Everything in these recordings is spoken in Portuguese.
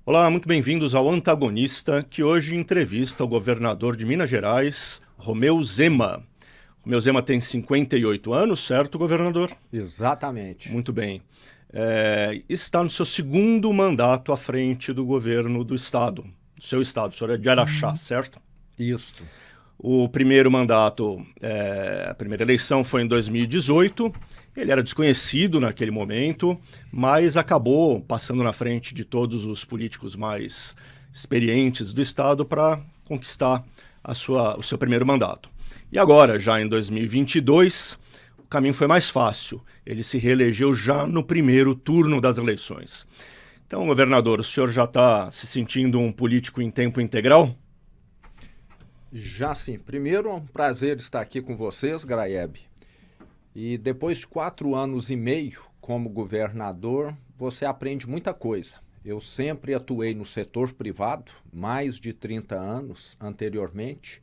Olá, muito bem-vindos ao Antagonista, que hoje entrevista o governador de Minas Gerais, Romeu Zema. Romeu Zema tem 58 anos, certo, governador? Exatamente. Muito bem. Está no seu segundo mandato à frente do governo do estado, do seu estado, o senhor é de Araxá, certo? Isto. O primeiro mandato, a primeira eleição foi em 2018. Ele era desconhecido naquele momento, mas acabou passando na frente de todos os políticos mais experientes do estado para conquistar o seu primeiro mandato. E agora, já em 2022, o caminho foi mais fácil. Ele se reelegeu já no primeiro turno das eleições. Então, governador, o senhor já está se sentindo um político em tempo integral? Já sim. Primeiro, é um prazer estar aqui com vocês, Graeb. E depois de 4 anos e meio como governador, você aprende muita coisa. Eu sempre atuei no setor privado, mais de 30 anos anteriormente.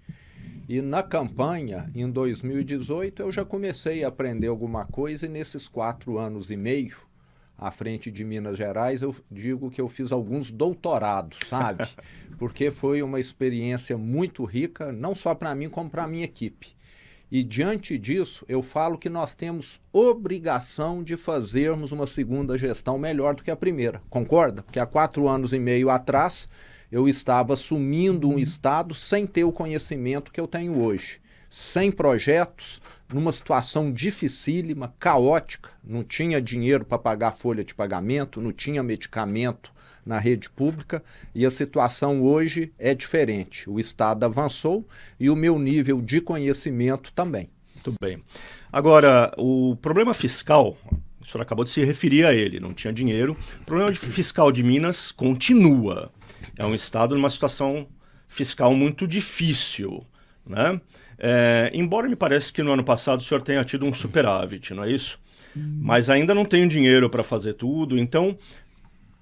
E na campanha, em 2018, eu já comecei a aprender alguma coisa e nesses 4 anos e meio, à frente de Minas Gerais, eu digo que eu fiz alguns doutorados, sabe? Porque foi uma experiência muito rica, não só para mim, como para a minha equipe. E diante disso, eu falo que nós temos obrigação de fazermos uma segunda gestão melhor do que a primeira. Concorda? Porque há 4 anos e meio atrás, eu estava assumindo um estado sem ter o conhecimento que eu tenho hoje. Sem projetos, numa situação dificílima, caótica, não tinha dinheiro para pagar folha de pagamento, não tinha medicamento na rede pública e a situação hoje é diferente. O Estado avançou e o meu nível de conhecimento também. Muito bem. Agora, o problema fiscal, o senhor acabou de se referir a ele, não tinha dinheiro. O problema fiscal de Minas continua. É um Estado numa situação fiscal muito difícil, né? Embora me pareça que no ano passado o senhor tenha tido um superávit, não é isso? Mas ainda não tem dinheiro para fazer tudo, então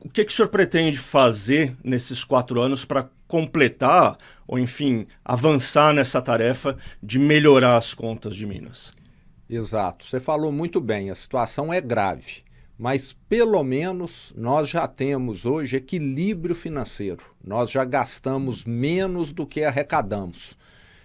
o que o senhor pretende fazer nesses 4 anos para completar, ou enfim, avançar nessa tarefa de melhorar as contas de Minas? Exato, você falou muito bem, a situação é grave, mas pelo menos nós já temos hoje equilíbrio financeiro, nós já gastamos menos do que arrecadamos.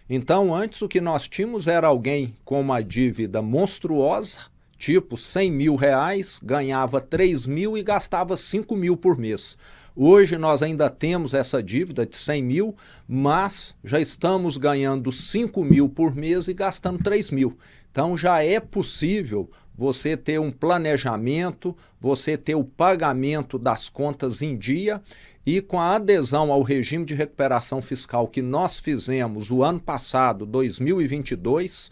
Então, antes o que nós tínhamos era alguém com uma dívida monstruosa, tipo 100 mil reais, ganhava 3 mil e gastava 5 mil por mês. Hoje nós ainda temos essa dívida de 100 mil, mas já estamos ganhando 5 mil por mês e gastando 3 mil. Então já é possível você ter um planejamento, você ter o pagamento das contas em dia e com a adesão ao regime de recuperação fiscal que nós fizemos o ano passado, 2022,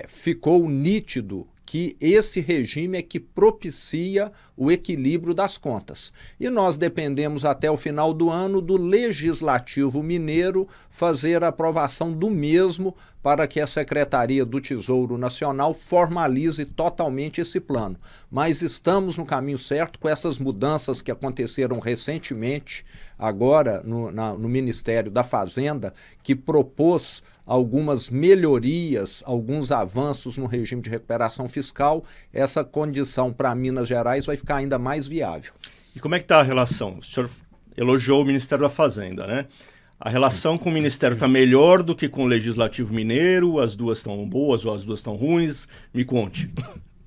ficou nítido que esse regime é que propicia o equilíbrio das contas. E nós dependemos até o final do ano do Legislativo Mineiro fazer a aprovação do mesmo para que a Secretaria do Tesouro Nacional formalize totalmente esse plano. Mas estamos no caminho certo com essas mudanças que aconteceram recentemente, agora no Ministério da Fazenda, que propôs algumas melhorias, alguns avanços no regime de recuperação fiscal. Essa condição para Minas Gerais vai ficar ainda mais viável. E como é que está a relação? O senhor elogiou o Ministério da Fazenda, né? A relação com o Ministério está melhor do que com o Legislativo Mineiro? As duas estão boas ou as duas estão ruins? Me conte.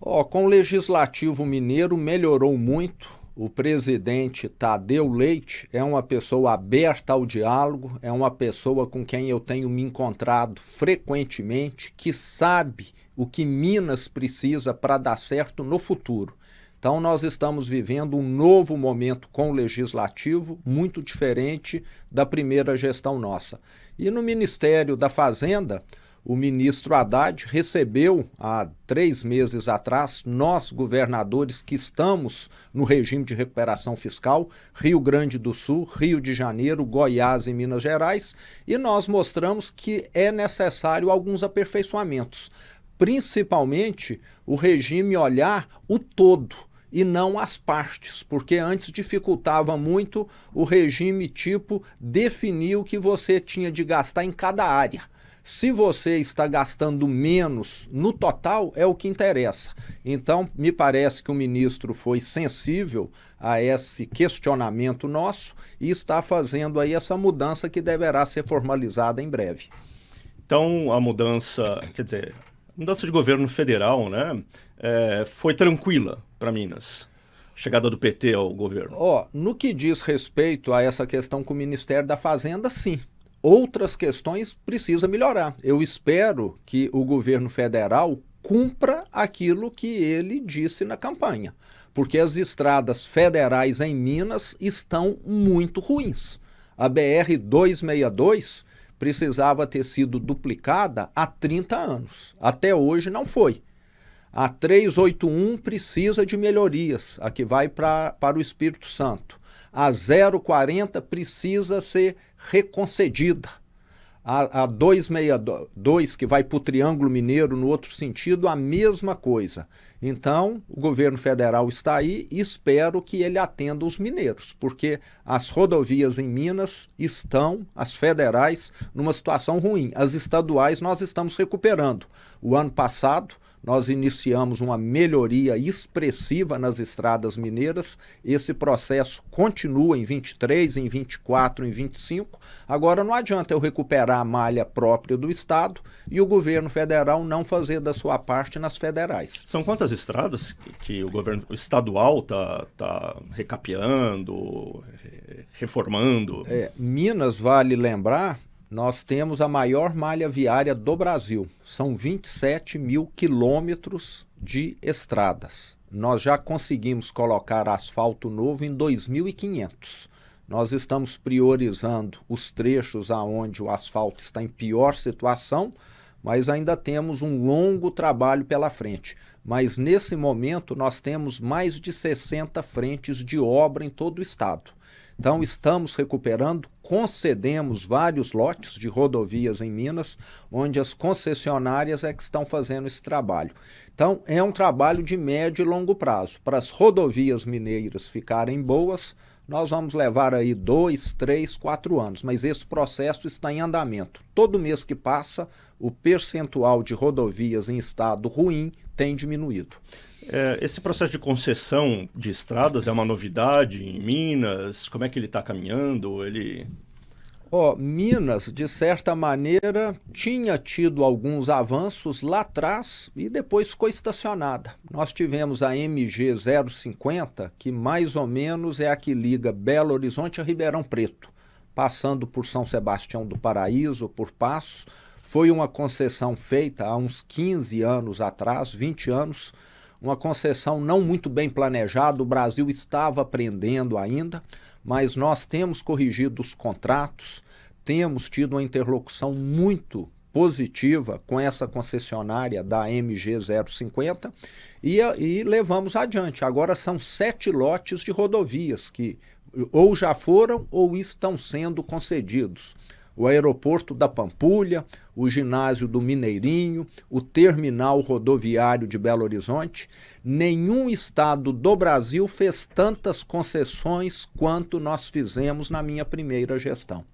Com o Legislativo Mineiro melhorou muito. O presidente Tadeu Leite é uma pessoa aberta ao diálogo, é uma pessoa com quem eu tenho me encontrado frequentemente, que sabe o que Minas precisa para dar certo no futuro. Então nós estamos vivendo um novo momento com o Legislativo, muito diferente da primeira gestão nossa. E no Ministério da Fazenda, o ministro Haddad recebeu, há 3 meses atrás, nós, governadores que estamos no regime de recuperação fiscal, Rio Grande do Sul, Rio de Janeiro, Goiás e Minas Gerais, e nós mostramos que é necessário alguns aperfeiçoamentos, principalmente o regime olhar o todo e não as partes, porque antes dificultava muito o regime tipo definir o que você tinha de gastar em cada área. Se você está gastando menos no total, é o que interessa. Então, me parece que o ministro foi sensível a esse questionamento nosso e está fazendo aí essa mudança que deverá ser formalizada em breve. Então, a mudança, quer dizer, mudança de governo federal, né, foi tranquila para Minas. Chegada do PT ao governo. No que diz respeito a essa questão com o Ministério da Fazenda, sim. Outras questões precisa melhorar. Eu espero que o governo federal cumpra aquilo que ele disse na campanha, porque as estradas federais em Minas estão muito ruins. A BR-262 precisava ter sido duplicada há 30 anos. Até hoje não foi. A 381 precisa de melhorias, a que vai para o Espírito Santo. A 040 precisa ser reconcedida. A 262, que vai para o Triângulo Mineiro, no outro sentido, a mesma coisa. Então, o governo federal está aí e espero que ele atenda os mineiros, porque as rodovias em Minas estão, as federais, numa situação ruim. As estaduais nós estamos recuperando. O ano passado, nós iniciamos uma melhoria expressiva nas estradas mineiras. Esse processo continua em 23, em 24, em 25. Agora não adianta eu recuperar a malha própria do Estado e o governo federal não fazer da sua parte nas federais. São quantas estradas que o governo estadual está recapeando, reformando? Minas, vale lembrar, nós temos a maior malha viária do Brasil. São 27 mil quilômetros de estradas. Nós já conseguimos colocar asfalto novo em 2.500. Nós estamos priorizando os trechos aonde o asfalto está em pior situação, mas ainda temos um longo trabalho pela frente. Mas nesse momento nós temos mais de 60 frentes de obra em todo o estado. Então estamos recuperando, concedemos vários lotes de rodovias em Minas, onde as concessionárias é que estão fazendo esse trabalho. Então é um trabalho de médio e longo prazo. Para as rodovias mineiras ficarem boas, nós vamos levar aí 2, 3, 4 anos, mas esse processo está em andamento. Todo mês que passa, o percentual de rodovias em estado ruim tem diminuído. Esse processo de concessão de estradas é uma novidade em Minas? Como é que ele está caminhando? Minas, de certa maneira, tinha tido alguns avanços lá atrás e depois ficou estacionada. Nós tivemos a MG 050, que mais ou menos é a que liga Belo Horizonte a Ribeirão Preto, passando por São Sebastião do Paraíso, por Passos. Foi uma concessão feita há uns 15 anos atrás, 20 anos, uma concessão não muito bem planejada. O Brasil estava aprendendo ainda, mas nós temos corrigido os contratos, temos tido uma interlocução muito positiva com essa concessionária da MG 050 e levamos adiante. Agora são 7 lotes de rodovias que ou já foram ou estão sendo concedidos. O aeroporto da Pampulha, o ginásio do Mineirinho, o terminal rodoviário de Belo Horizonte. Nenhum estado do Brasil fez tantas concessões quanto nós fizemos na minha primeira gestão.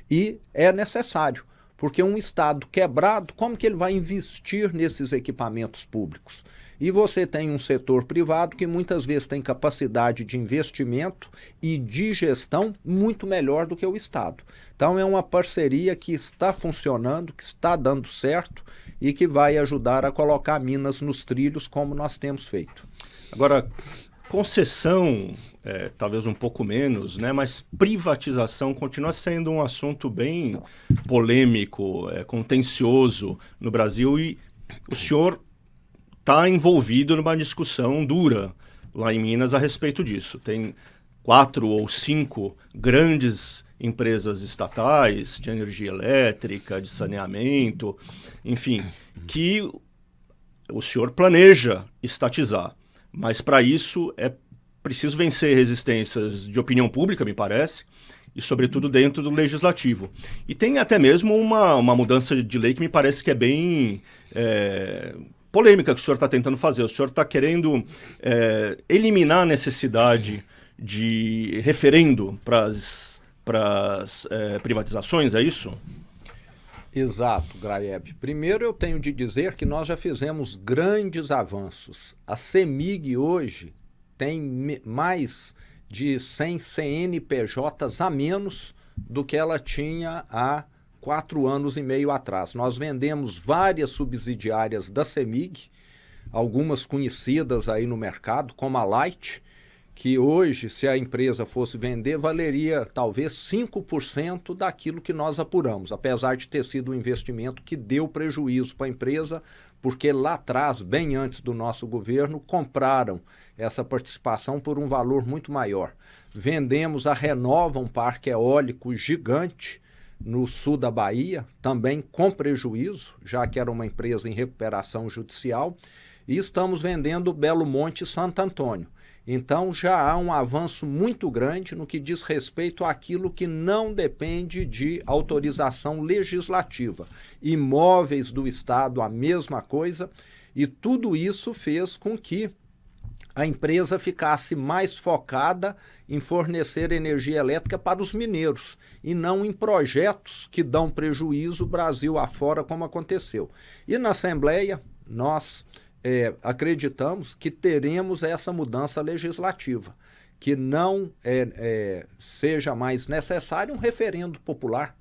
E é necessário, porque um estado quebrado, como que ele vai investir nesses equipamentos públicos? E você tem um setor privado que muitas vezes tem capacidade de investimento e de gestão muito melhor do que o Estado. Então é uma parceria que está funcionando, que está dando certo e que vai ajudar a colocar Minas nos trilhos como nós temos feito. Agora, concessão, talvez um pouco menos, né? Mas privatização continua sendo um assunto bem polêmico, contencioso no Brasil, e o senhor está envolvido numa discussão dura lá em Minas a respeito disso. Tem 4 ou 5 grandes empresas estatais de energia elétrica, de saneamento, enfim, que o senhor planeja estatizar. Mas para isso é preciso vencer resistências de opinião pública, me parece, e sobretudo dentro do legislativo. E tem até mesmo uma mudança de lei que me parece que é bem polêmica que o senhor está tentando fazer. O senhor está querendo eliminar a necessidade de referendo para as privatizações, é isso? Exato, Graeb. Primeiro eu tenho de dizer que nós já fizemos grandes avanços. A CEMIG hoje tem mais de 100 CNPJs a menos do que ela tinha há 4 anos e meio atrás. Nós vendemos várias subsidiárias da CEMIG, algumas conhecidas aí no mercado, como a Light, que hoje, se a empresa fosse vender, valeria talvez 5% daquilo que nós apuramos, apesar de ter sido um investimento que deu prejuízo para a empresa, porque lá atrás, bem antes do nosso governo, compraram essa participação por um valor muito maior. Vendemos a Renova, um parque eólico gigante no sul da Bahia, também com prejuízo, já que era uma empresa em recuperação judicial, e estamos vendendo Belo Monte e Santo Antônio. Então já há um avanço muito grande no que diz respeito àquilo que não depende de autorização legislativa. Imóveis do Estado, a mesma coisa, e tudo isso fez com que a empresa ficasse mais focada em fornecer energia elétrica para os mineiros e não em projetos que dão prejuízo Brasil afora, como aconteceu. E na Assembleia, nós acreditamos que teremos essa mudança legislativa, que não seja mais necessário um referendo popular.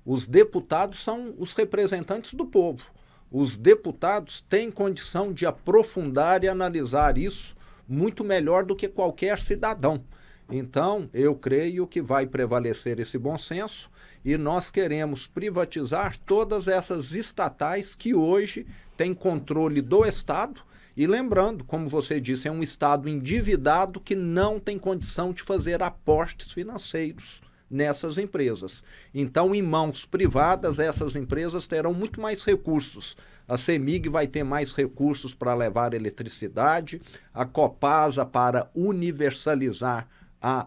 Os deputados são os representantes do povo. Os deputados têm condição de aprofundar e analisar isso muito melhor do que qualquer cidadão. Então, eu creio que vai prevalecer esse bom senso e nós queremos privatizar todas essas estatais que hoje têm controle do Estado. E lembrando, como você disse, é um Estado endividado que não tem condição de fazer aportes financeiros nessas empresas. Então, em mãos privadas, essas empresas terão muito mais recursos. A CEMIG vai ter mais recursos para levar eletricidade, a Copasa para universalizar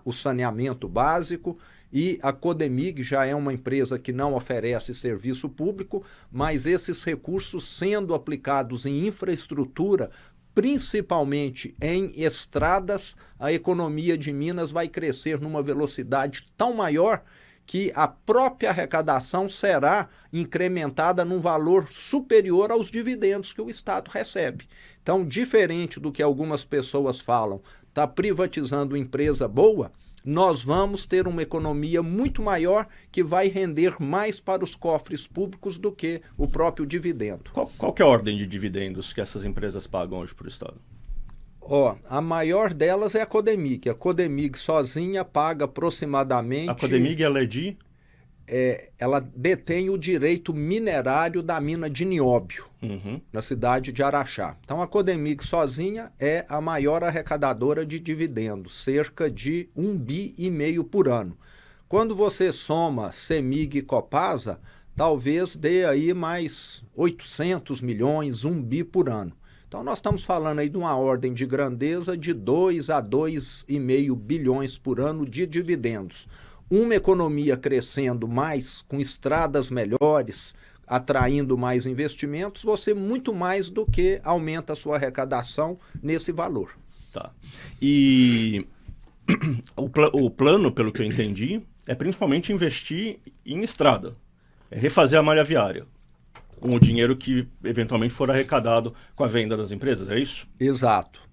o saneamento básico, e a Codemig já é uma empresa que não oferece serviço público, mas esses recursos sendo aplicados em infraestrutura, principalmente em estradas, a economia de Minas vai crescer numa velocidade tão maior que a própria arrecadação será incrementada num valor superior aos dividendos que o Estado recebe. Então, diferente do que algumas pessoas falam, está privatizando empresa boa, nós vamos ter uma economia muito maior que vai render mais para os cofres públicos do que o próprio dividendo. Qual que é a ordem de dividendos que essas empresas pagam hoje para o Estado? A maior delas é a Codemig. A Codemig sozinha paga aproximadamente... A Codemig, ela é de? Ela detém o direito minerário da mina de nióbio, na cidade de Araxá. Então, a Codemig sozinha é a maior arrecadadora de dividendos, cerca de 1,5 bi por ano. Quando você soma CEMIG e Copasa, talvez dê aí mais 800 milhões, 1 bi por ano. Então, nós estamos falando aí de uma ordem de grandeza de 2 a 2,5 bilhões por ano de dividendos. Uma economia crescendo mais, com estradas melhores, atraindo mais investimentos, você muito mais do que aumenta a sua arrecadação nesse valor. Tá. E o plano, pelo que eu entendi, é principalmente investir em estrada, é refazer a malha viária, com o dinheiro que eventualmente for arrecadado com a venda das empresas, é isso? Exato.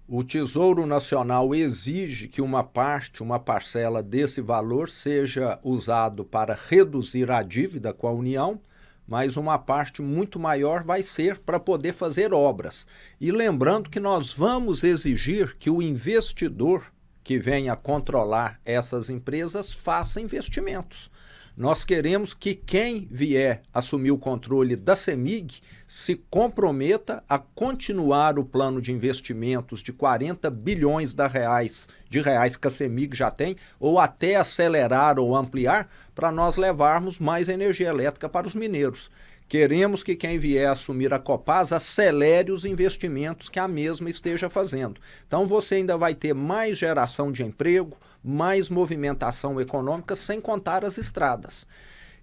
O Tesouro Nacional exige que uma parcela desse valor seja usado para reduzir a dívida com a União, mas uma parte muito maior vai ser para poder fazer obras. E lembrando que nós vamos exigir que o investidor que venha controlar essas empresas faça investimentos. Nós queremos que quem vier assumir o controle da CEMIG se comprometa a continuar o plano de investimentos de 40 bilhões de reais que a CEMIG já tem, ou até acelerar ou ampliar, para nós levarmos mais energia elétrica para os mineiros. Queremos que quem vier assumir a Copasa acelere os investimentos que a mesma esteja fazendo. Então você ainda vai ter mais geração de emprego, mais movimentação econômica, sem contar as estradas.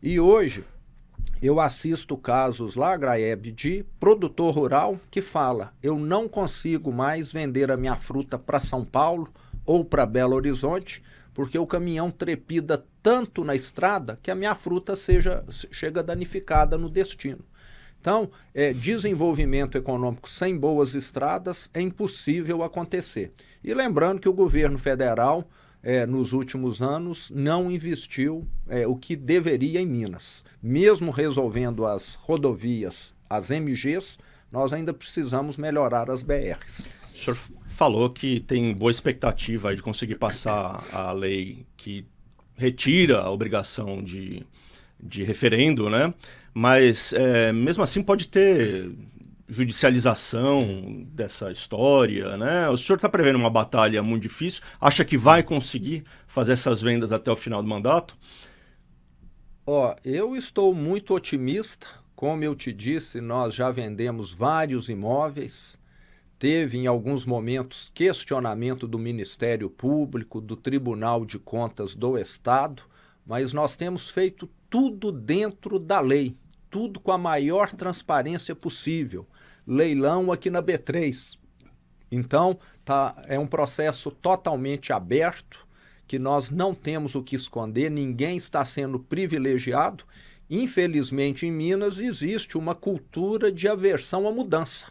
E hoje eu assisto casos lá, Graeb, de produtor rural que fala: eu não consigo mais vender a minha fruta para São Paulo ou para Belo Horizonte, porque o caminhão trepida tanto na estrada que a minha fruta chega danificada no destino. Então, desenvolvimento econômico sem boas estradas é impossível acontecer. E lembrando que o governo federal, nos últimos anos, não investiu o que deveria em Minas. Mesmo resolvendo as rodovias, as MGs, nós ainda precisamos melhorar as BRs. O senhor falou que tem boa expectativa aí de conseguir passar a lei que retira a obrigação de referendo, né? Mas mesmo assim pode ter judicialização dessa história, né? O senhor está prevendo uma batalha muito difícil? Acha que vai conseguir fazer essas vendas até o final do mandato? Eu estou muito otimista. Como eu te disse, nós já vendemos vários imóveis. Teve, em alguns momentos, questionamento do Ministério Público, do Tribunal de Contas do Estado, mas nós temos feito tudo dentro da lei, tudo com a maior transparência possível. Leilão aqui na B3. Então, é um processo totalmente aberto, que nós não temos o que esconder, ninguém está sendo privilegiado. Infelizmente, em Minas, existe uma cultura de aversão à mudança.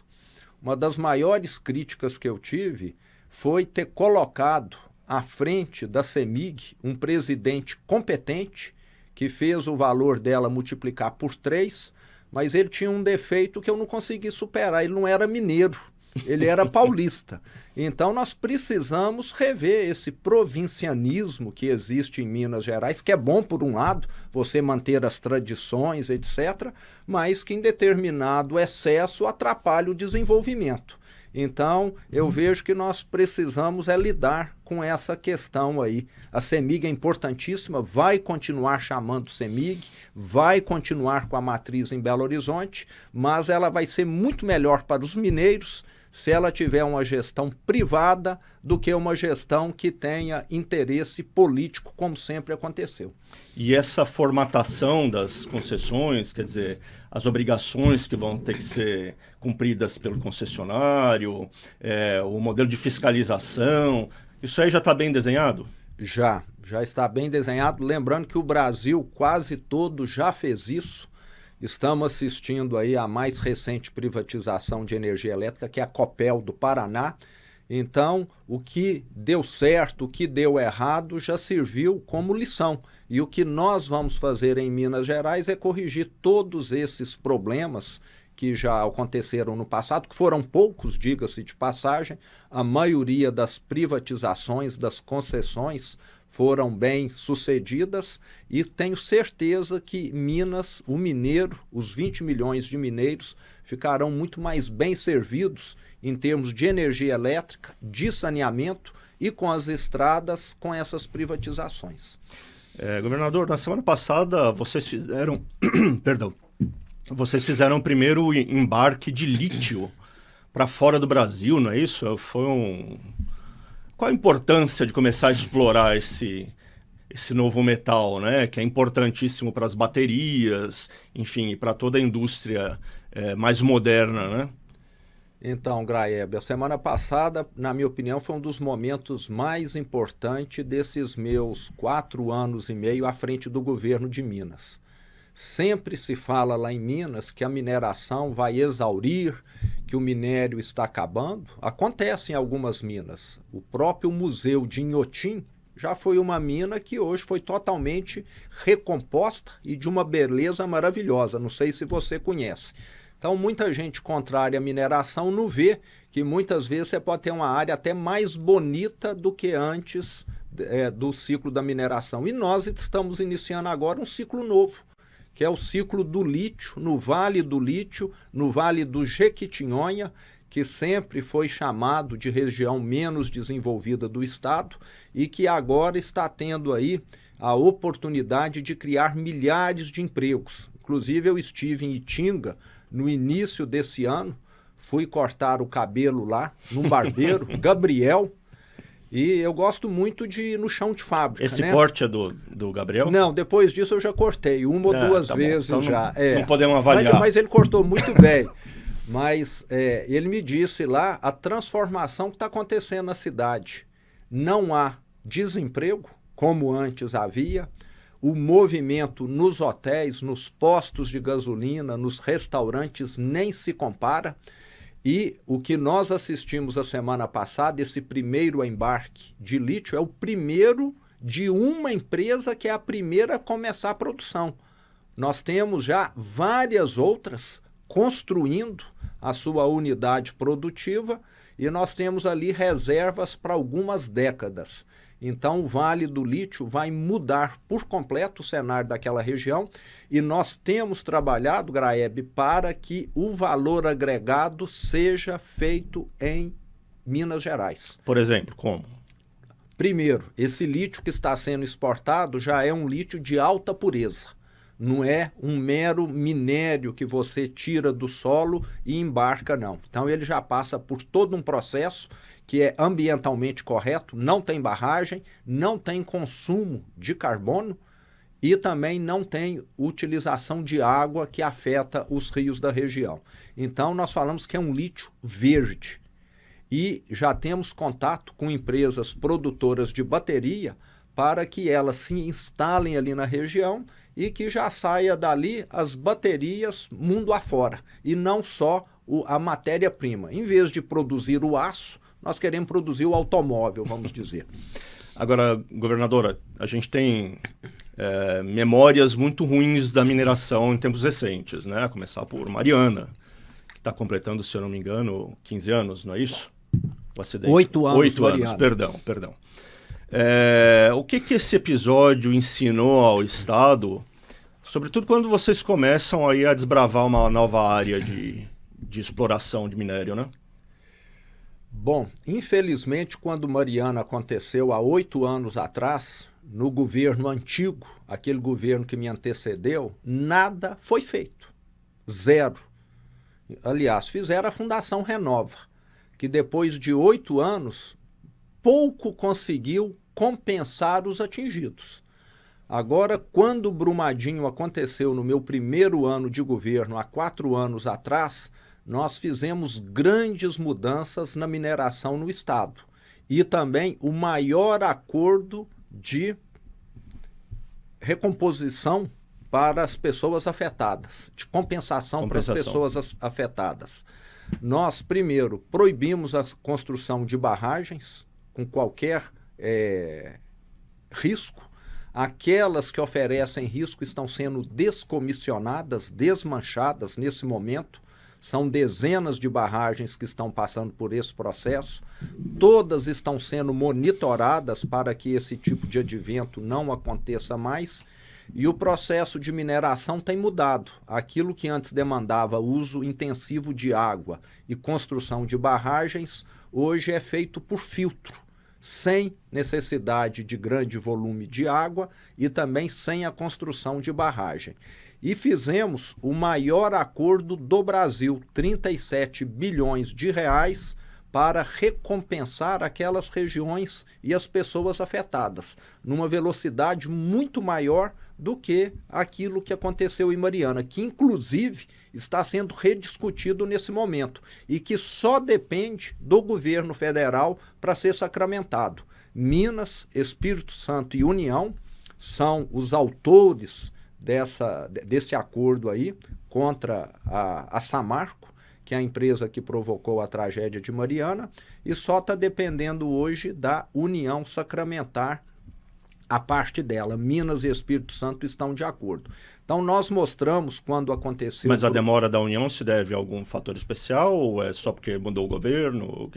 Uma das maiores críticas que eu tive foi ter colocado à frente da CEMIG um presidente competente, que fez o valor dela multiplicar por 3, mas ele tinha um defeito que eu não consegui superar. Ele não era mineiro, ele era paulista. Então nós precisamos rever esse provincianismo que existe em Minas Gerais, que é bom por um lado, você manter as tradições, etc., mas que em determinado excesso atrapalha o desenvolvimento. Então, eu vejo que nós precisamos lidar com essa questão aí. A CEMIG é importantíssima, vai continuar chamando CEMIG, vai continuar com a matriz em Belo Horizonte, mas ela vai ser muito melhor para os mineiros se ela tiver uma gestão privada do que uma gestão que tenha interesse político, como sempre aconteceu. E essa formatação das concessões, quer dizer, as obrigações que vão ter que ser cumpridas pelo concessionário, o modelo de fiscalização, isso aí já está bem desenhado? Já está bem desenhado. Lembrando que o Brasil quase todo já fez isso. Estamos assistindo aí a mais recente privatização de energia elétrica, que é a Copel do Paraná. Então, o que deu certo, o que deu errado, já serviu como lição. E o que nós vamos fazer em Minas Gerais é corrigir todos esses problemas que já aconteceram no passado, que foram poucos, diga-se de passagem. A maioria das privatizações, das concessões, foram bem sucedidas, e tenho certeza que Minas, o mineiro, os 20 milhões de mineiros, ficarão muito mais bem servidos em termos de energia elétrica, de saneamento e com as estradas, com essas privatizações. Governador, na semana passada vocês fizeram, vocês fizeram o primeiro embarque de lítio para fora do Brasil, não é isso? Qual a importância de começar a explorar esse novo metal, né? Que é importantíssimo para as baterias, enfim, para toda a indústria mais moderna, né? Então, Graeb, a semana passada, na minha opinião, foi um dos momentos mais importantes desses meus 4 anos e meio à frente do governo de Minas. Sempre se fala lá em Minas que a mineração vai exaurir, que o minério está acabando. Acontece em algumas minas. O próprio Museu de Inhotim já foi uma mina que hoje foi totalmente recomposta e de uma beleza maravilhosa. Não sei se você conhece. Então, muita gente contrária à mineração não vê que muitas vezes você pode ter uma área até mais bonita do que antes do ciclo da mineração. E nós estamos iniciando agora um ciclo novo, que é o ciclo do lítio, no Vale do Lítio, no Vale do Jequitinhonha, que sempre foi chamado de região menos desenvolvida do estado e que agora está tendo aí a oportunidade de criar milhares de empregos. Inclusive, eu estive em Itinga no início desse ano, fui cortar o cabelo lá, num barbeiro, Gabriel, e eu gosto muito de ir no chão de fábrica. Esse corte é do Gabriel? Não, depois disso eu já cortei, uma ou duas vezes então já. Não podemos avaliar. Mas ele cortou muito bem. Mas ele me disse lá a transformação que está acontecendo na cidade. Não há desemprego, como antes havia. O movimento nos hotéis, nos postos de gasolina, nos restaurantes nem se compara. E o que nós assistimos a semana passada, esse primeiro embarque de lítio, é o primeiro de uma empresa que é a primeira a começar a produção. Nós temos já várias outras construindo a sua unidade produtiva e nós temos ali reservas para algumas décadas. Então, o Vale do Lítio vai mudar por completo o cenário daquela região e nós temos trabalhado, Graeb, para que o valor agregado seja feito em Minas Gerais. Por exemplo, como? Primeiro, esse lítio que está sendo exportado já é um lítio de alta pureza. Não é um mero minério que você tira do solo e embarca, não. Então, ele já passa por todo um processo que é ambientalmente correto, não tem barragem, não tem consumo de carbono e também não tem utilização de água que afeta os rios da região. Então, nós falamos que é um lítio verde e já temos contato com empresas produtoras de bateria para que elas se instalem ali na região e que já saia dali as baterias mundo afora e não só a matéria-prima. Em vez de produzir o aço, nós queremos produzir o automóvel, vamos dizer. Agora, governadora, a gente tem memórias muito ruins da mineração em tempos recentes, né? A começar por Mariana, que está completando, se eu não me engano, 15 anos, não é isso? O acidente. 8 anos, 8 anos, perdão. O que esse episódio ensinou ao Estado, sobretudo quando vocês começam aí a desbravar uma nova área de exploração de minério, né? Bom, infelizmente, quando Mariana aconteceu há 8 anos atrás, no governo antigo, aquele governo que me antecedeu, nada foi feito. Zero. Aliás, fizeram a Fundação Renova, que depois de 8 anos, pouco conseguiu compensar os atingidos. Agora, quando o Brumadinho aconteceu no meu primeiro ano de governo, há 4 anos atrás, nós fizemos grandes mudanças na mineração no estado e também o maior acordo de recomposição para as pessoas afetadas, de compensação para as pessoas afetadas. Nós, primeiro, proibimos a construção de barragens com qualquer risco. Aquelas que oferecem risco estão sendo descomissionadas, desmanchadas nesse momento. São dezenas de barragens que estão passando por esse processo. Todas estão sendo monitoradas para que esse tipo de advento não aconteça mais. E o processo de mineração tem mudado. Aquilo que antes demandava uso intensivo de água e construção de barragens, hoje é feito por filtro, sem necessidade de grande volume de água e também sem a construção de barragem. E fizemos o maior acordo do Brasil, 37 bilhões de reais, para recompensar aquelas regiões e as pessoas afetadas, numa velocidade muito maior do que aquilo que aconteceu em Mariana, que inclusive está sendo rediscutido nesse momento e que só depende do governo federal para ser sacramentado. Minas, Espírito Santo e União são os autores desse acordo aí contra a Samarco, que é a empresa que provocou a tragédia de Mariana, e só está dependendo hoje da União sacramentar a parte dela. Minas e Espírito Santo estão de acordo. Então, nós mostramos quando aconteceu... Mas a demora da União se deve a algum fator especial ou é só porque mudou o governo?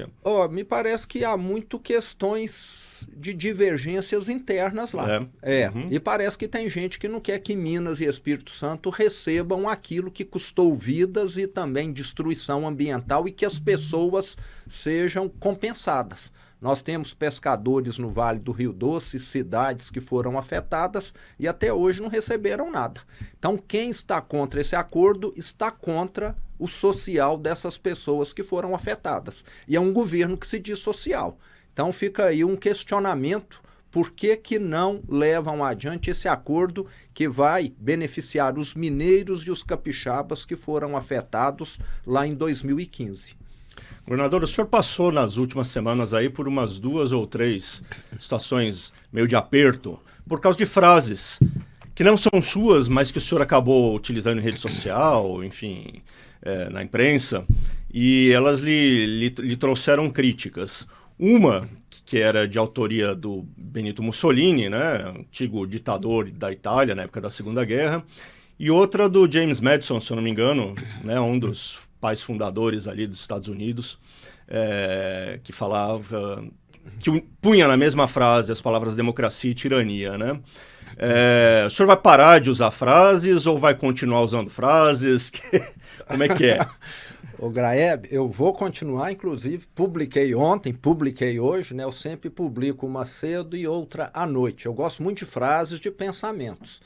Me parece que há muito questões de divergências internas lá. Uhum. E parece que tem gente que não quer que Minas e Espírito Santo recebam aquilo que custou vidas e também destruição ambiental e que as pessoas sejam compensadas. Nós temos pescadores no Vale do Rio Doce, cidades que foram afetadas e até hoje não receberam nada. Então, quem está contra esse acordo está contra o social dessas pessoas que foram afetadas. E é um governo que se diz social. Então, fica aí um questionamento: por que não levam adiante esse acordo que vai beneficiar os mineiros e os capixabas que foram afetados lá em 2015? Governador, o senhor passou nas últimas semanas aí por umas 2 ou 3 situações meio de aperto por causa de frases que não são suas, mas que o senhor acabou utilizando em rede social, enfim, na imprensa, e elas lhe trouxeram críticas. Uma que era de autoria do Benito Mussolini, né, antigo ditador da Itália na época da Segunda Guerra, e outra do James Madison, se eu não me engano, né, um dos pais fundadores ali dos Estados Unidos, que falava, que punha na mesma frase as palavras democracia e tirania, né? O senhor vai parar de usar frases ou vai continuar usando frases? Como é que é? Ô Graeb, eu vou continuar, inclusive, publiquei ontem, publiquei hoje, né? Eu sempre publico uma cedo e outra à noite. Eu gosto muito de frases, de pensamentos.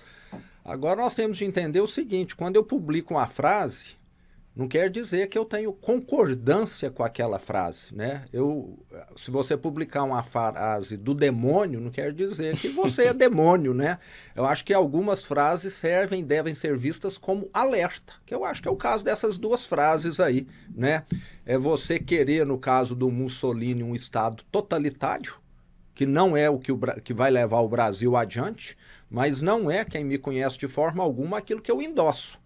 Agora nós temos de entender o seguinte, quando eu publico uma frase, não quer dizer que eu tenho concordância com aquela frase, né? Se você publicar uma frase do demônio, não quer dizer que você é demônio, né? Eu acho que algumas frases devem ser vistas como alerta, que eu acho que é o caso dessas 2 frases aí, né? É você querer, no caso do Mussolini, um Estado totalitário, que não é o que vai levar o Brasil adiante, mas não é, quem me conhece de forma alguma, aquilo que eu endosso.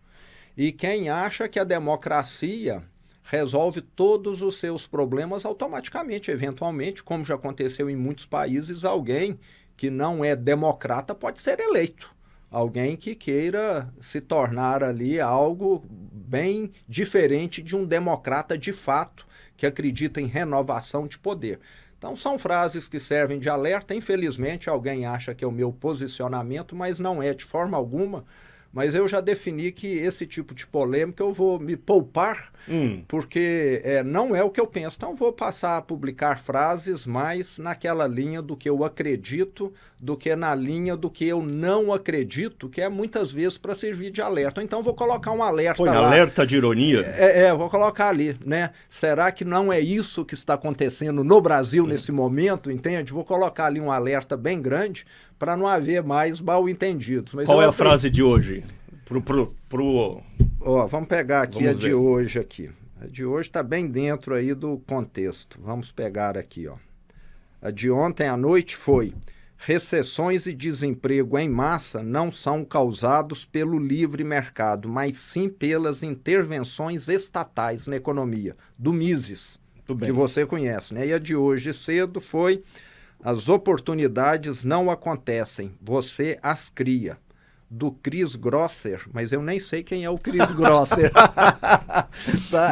E quem acha que a democracia resolve todos os seus problemas automaticamente, eventualmente, como já aconteceu em muitos países, alguém que não é democrata pode ser eleito. Alguém que queira se tornar ali algo bem diferente de um democrata de fato, que acredita em renovação de poder. Então são frases que servem de alerta. Infelizmente alguém acha que é o meu posicionamento, mas não é de forma alguma. Mas eu já defini que esse tipo de polêmica eu vou me poupar, porque não é o que eu penso. Então vou passar a publicar frases mais naquela linha do que eu acredito, do que na linha do que eu não acredito, que é muitas vezes para servir de alerta. Então vou colocar um alerta lá. Alerta de ironia? Vou colocar ali, né? Será que não é isso que está acontecendo no Brasil nesse momento, entende? Vou colocar ali um alerta bem grande, para não haver mais mal-entendidos. Qual é a frase de hoje? Vamos pegar aqui a de hoje aqui. A de hoje está bem dentro aí do contexto. Vamos pegar aqui, ó. A de ontem à noite foi: recessões e desemprego em massa não são causados pelo livre mercado, mas sim pelas intervenções estatais na economia, do Mises, que você conhece, né? E a de hoje cedo foi: as oportunidades não acontecem, você as cria. Do Chris Grosser, mas eu nem sei quem é o Chris Grosser.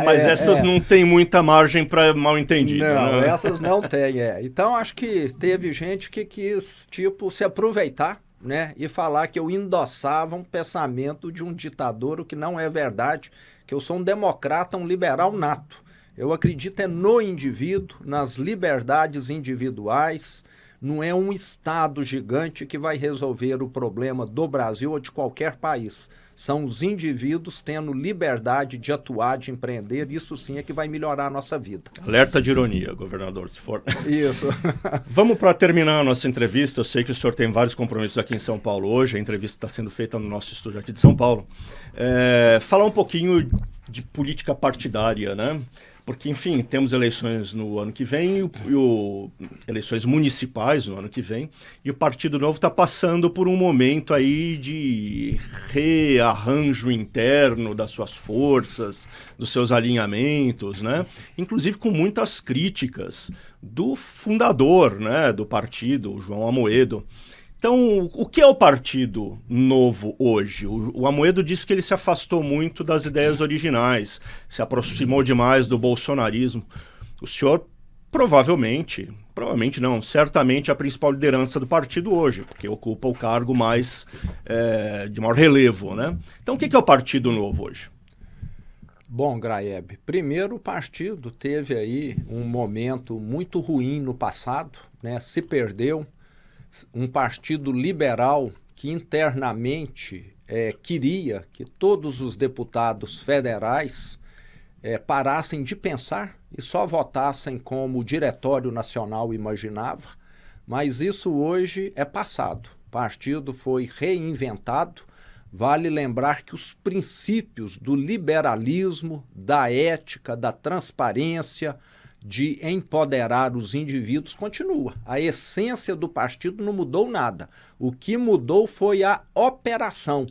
Mas essas não tem muita margem para mal entendido. Não, né? Essas não tem, Então acho que teve gente que quis, se aproveitar, né, e falar que eu endossava um pensamento de um ditador, o que não é verdade, que eu sou um democrata, um liberal nato. Eu acredito no indivíduo, nas liberdades individuais. Não é um Estado gigante que vai resolver o problema do Brasil ou de qualquer país. São os indivíduos tendo liberdade de atuar, de empreender. Isso sim é que vai melhorar a nossa vida. Alerta de ironia, governador, se for. Isso. Vamos para terminar a nossa entrevista. Eu sei que o senhor tem vários compromissos aqui em São Paulo hoje. A entrevista está sendo feita no nosso estúdio aqui de São Paulo. Falar um pouquinho de política partidária, né? Porque, enfim, temos eleições no ano que vem, eleições municipais no ano que vem, e o Partido Novo está passando por um momento aí de rearranjo interno das suas forças, dos seus alinhamentos, né? Inclusive com muitas críticas do fundador, né, do partido, o João Amoedo. Então, o que é o Partido Novo hoje? O Amoedo disse que ele se afastou muito das ideias originais, se aproximou demais do bolsonarismo. O senhor provavelmente não, certamente é a principal liderança do partido hoje, porque ocupa o cargo mais de maior relevo, né? Então, o que é o Partido Novo hoje? Bom, Graeb, primeiro o partido teve aí um momento muito ruim no passado, né? Se perdeu. Um partido liberal que internamente queria que todos os deputados federais parassem de pensar e só votassem como o Diretório Nacional imaginava, mas isso hoje é passado. O partido foi reinventado, vale lembrar que os princípios do liberalismo, da ética, da transparência, de empoderar os indivíduos continua. A essência do partido não mudou nada. O que mudou foi a operação.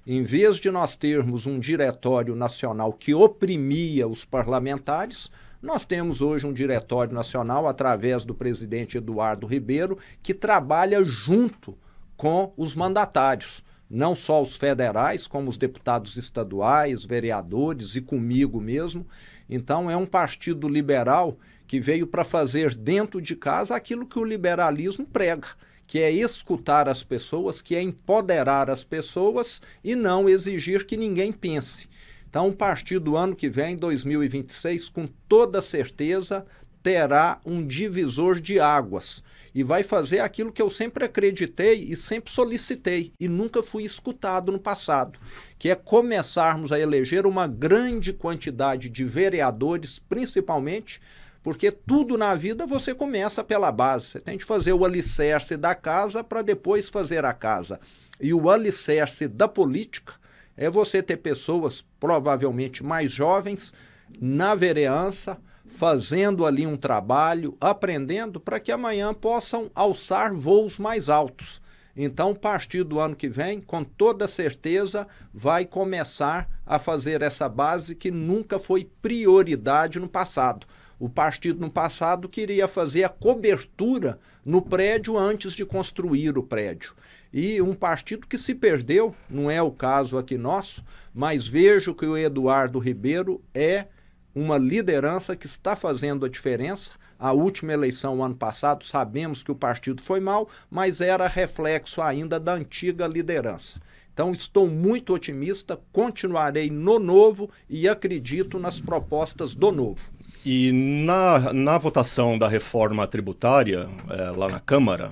Em vez de nós termos um diretório nacional que oprimia os parlamentares, nós temos hoje um diretório nacional, através do presidente Eduardo Ribeiro, que trabalha junto com os mandatários. Não só os federais, como os deputados estaduais, vereadores e comigo mesmo. Então é um partido liberal que veio para fazer dentro de casa aquilo que o liberalismo prega, que é escutar as pessoas, que é empoderar as pessoas e não exigir que ninguém pense. Então o partido ano que vem, 2026, com toda certeza terá um divisor de águas e vai fazer aquilo que eu sempre acreditei e sempre solicitei e nunca fui escutado no passado, que é começarmos a eleger uma grande quantidade de vereadores, principalmente, porque tudo na vida você começa pela base. Você tem que fazer o alicerce da casa para depois fazer a casa. E o alicerce da política é você ter pessoas provavelmente mais jovens na vereança, fazendo ali um trabalho, aprendendo para que amanhã possam alçar voos mais altos. Então, o partido ano que vem, com toda certeza, vai começar a fazer essa base que nunca foi prioridade no passado. O partido no passado queria fazer a cobertura no prédio antes de construir o prédio. E um partido que se perdeu, não é o caso aqui nosso, mas vejo que o Eduardo Ribeiro é uma liderança que está fazendo a diferença. A última eleição, ano passado, sabemos que o partido foi mal, mas era reflexo ainda da antiga liderança. Então, estou muito otimista, continuarei no Novo e acredito nas propostas do Novo. E na votação da reforma tributária, lá na Câmara,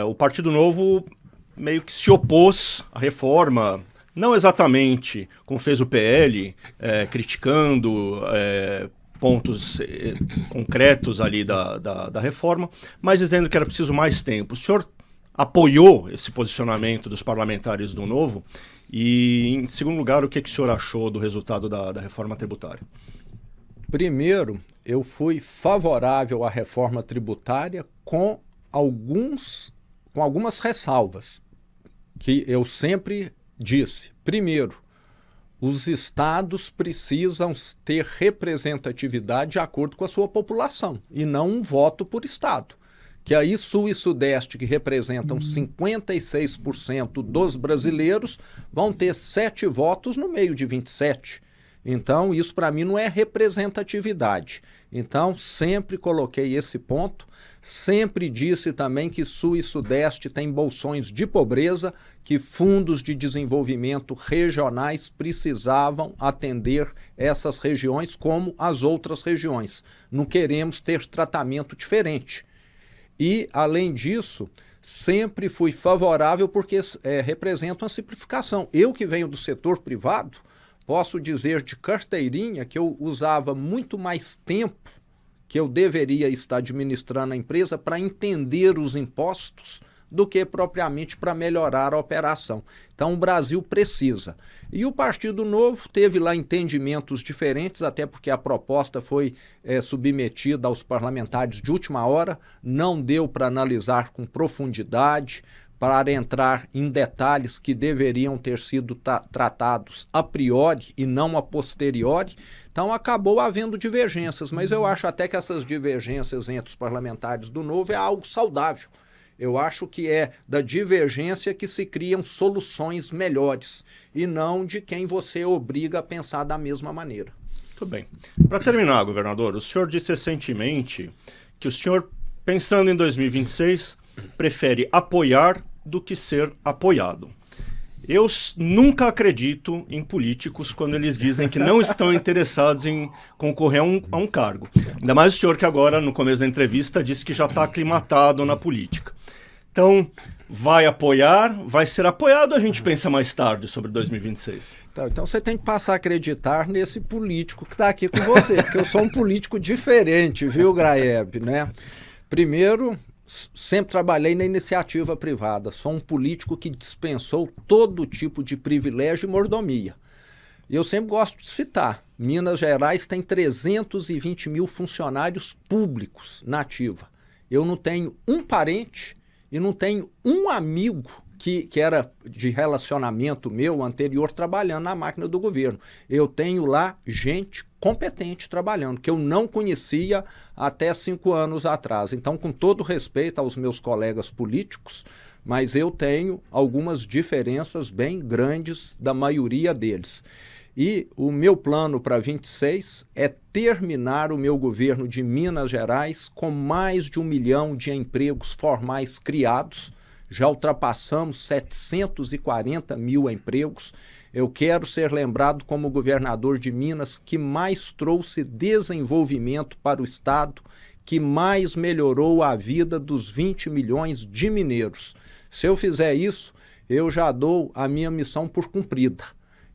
o Partido Novo meio que se opôs à reforma. Não exatamente como fez o PL, criticando pontos concretos ali da reforma, mas dizendo que era preciso mais tempo. O senhor apoiou esse posicionamento dos parlamentares do Novo? E, em segundo lugar, o que o senhor achou do resultado da reforma tributária? Primeiro, eu fui favorável à reforma tributária com algumas ressalvas, que eu sempre disse. Primeiro, os estados precisam ter representatividade de acordo com a sua população e não um voto por estado. Que aí Sul e Sudeste, que representam 56% dos brasileiros, vão ter 7 votos no meio de 27. Então, isso para mim não é representatividade. Então, sempre coloquei esse ponto. Sempre disse também que Sul e Sudeste têm bolsões de pobreza, que fundos de desenvolvimento regionais precisavam atender essas regiões como as outras regiões. Não queremos ter tratamento diferente. E, além disso, sempre fui favorável porque representa uma simplificação. Eu que venho do setor privado, posso dizer de carteirinha que eu usava muito mais tempo que eu deveria estar administrando a empresa para entender os impostos do que propriamente para melhorar a operação. Então o Brasil precisa. E o Partido Novo teve lá entendimentos diferentes, até porque a proposta foi submetida aos parlamentares de última hora, não deu para analisar com profundidade, para entrar em detalhes que deveriam ter sido tratados a priori e não a posteriori. Então acabou havendo divergências, mas eu acho até que essas divergências entre os parlamentares do Novo é algo saudável. Eu acho que é da divergência que se criam soluções melhores e não de quem você obriga a pensar da mesma maneira. Muito bem. Para terminar, governador, o senhor disse recentemente que o senhor, pensando em 2026, prefere apoiar do que ser apoiado. Eu nunca acredito em políticos quando eles dizem que não estão interessados em concorrer a um cargo. Ainda mais o senhor que agora, no começo da entrevista, disse que já está aclimatado na política. Então, vai apoiar, vai ser apoiado, a gente pensa mais tarde sobre 2026. Então você tem que passar a acreditar nesse político que está aqui com você, porque eu sou um político diferente, viu, Graeb, né? Primeiro, sempre trabalhei na iniciativa privada, sou um político que dispensou todo tipo de privilégio e mordomia. Eu sempre gosto de citar, Minas Gerais tem 320 mil funcionários públicos na ativa. Eu não tenho um parente e não tenho um amigo que era de relacionamento meu anterior trabalhando na máquina do governo. Eu tenho lá gente competente trabalhando, que eu não conhecia até 5 anos atrás. Então, com todo respeito aos meus colegas políticos, mas eu tenho algumas diferenças bem grandes da maioria deles. E o meu plano para 26 é terminar o meu governo de Minas Gerais com mais de 1 milhão de empregos formais criados. Já ultrapassamos 740 mil empregos. Eu quero ser lembrado como o governador de Minas que mais trouxe desenvolvimento para o estado, que mais melhorou a vida dos 20 milhões de mineiros. Se eu fizer isso, eu já dou a minha missão por cumprida.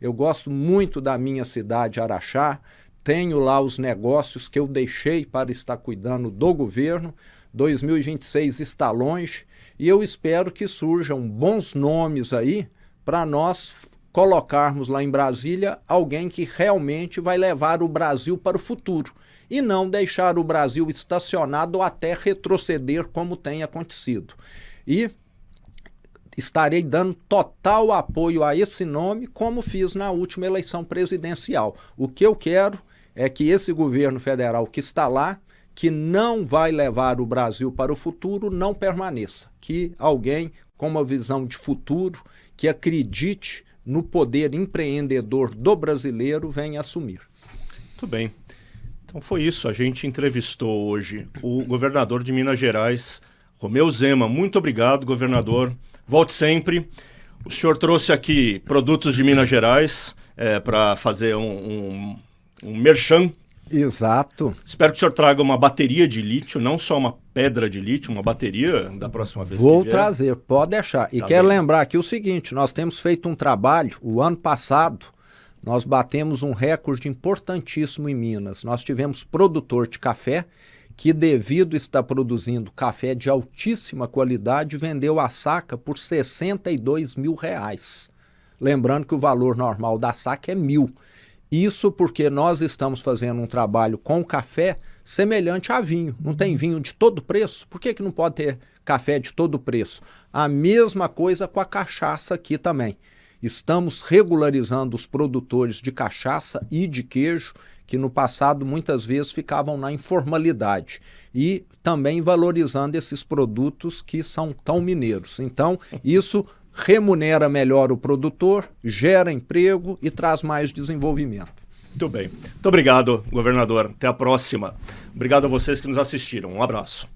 Eu gosto muito da minha cidade, Araxá, tenho lá os negócios que eu deixei para estar cuidando do governo. 2026 está longe e eu espero que surjam bons nomes aí para nós colocarmos lá em Brasília alguém que realmente vai levar o Brasil para o futuro e não deixar o Brasil estacionado ou até retroceder como tem acontecido. E estarei dando total apoio a esse nome, como fiz na última eleição presidencial. O que eu quero é que esse governo federal que está lá, que não vai levar o Brasil para o futuro, não permaneça. Que alguém com uma visão de futuro, que acredite no poder empreendedor do brasileiro, venha assumir. Muito bem. Então foi isso. A gente entrevistou hoje o governador de Minas Gerais, Romeu Zema. Muito obrigado, governador. Volte sempre. O senhor trouxe aqui produtos de Minas Gerais para fazer um merchan. Exato. Espero que o senhor traga uma bateria de lítio, não só uma pedra de lítio, uma bateria da próxima vez. Vou trazer, pode deixar. E tá quero bem. lembrar aqui o seguinte, nós temos feito um trabalho, o ano passado, nós batemos um recorde importantíssimo em Minas. Nós tivemos produtor de café que, devido a estar produzindo café de altíssima qualidade, vendeu a saca por R$62 mil. Lembrando que o valor normal da saca é 1.000. Isso porque nós estamos fazendo um trabalho com café semelhante a vinho. Não tem vinho de todo preço? Por que não pode ter café de todo preço? A mesma coisa com a cachaça aqui também. Estamos regularizando os produtores de cachaça e de queijo, que no passado muitas vezes ficavam na informalidade, e também valorizando esses produtos que são tão mineiros. Então, isso remunera melhor o produtor, gera emprego e traz mais desenvolvimento. Muito bem. Muito obrigado, governador. Até a próxima. Obrigado a vocês que nos assistiram. Um abraço.